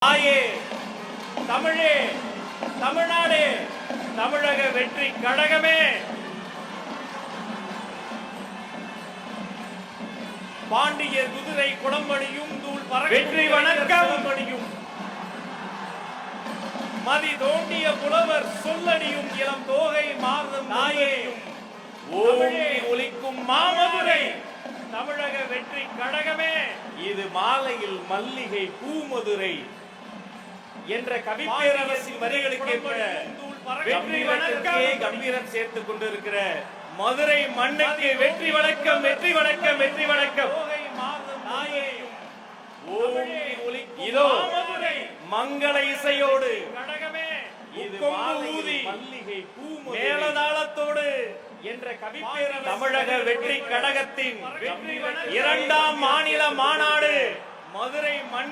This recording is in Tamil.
தாயே தமிழே தமிழ்நாடு தமிழக வெற்றி கழகமே பாண்டியர் குதிரை குளம்படியும் தூள் வெற்றி வணக்கம் அடியும் மதி தோண்டிய புலவர் சொல்லடியும் இளம் தோகை மாறும் தாயேயும் ஓங்கி ஒலிக்கும் மாமதுரை தமிழக வெற்றி கழகமே. இது மாலையில் மல்லிகை பூமதுரை என்ற கவிப்பேரரசின் வரிகளுக்கு வெற்றி வணக்கம் கம்பீரம் சேர்த்துக் கொண்டிருக்கிற மதுரை மண்ணுக்கு வெற்றி வணக்கம் வெற்றி வணக்கம் வெற்றி வணக்கம். இதோ மங்கள இசையோடு மல்லிகை பூ மேலதாளத்தோடு என்ற கவிப்பேரரசு தமிழக வெற்றி கழகத்தின் இரண்டாம் மாநில மாநாடு மதுரை மண்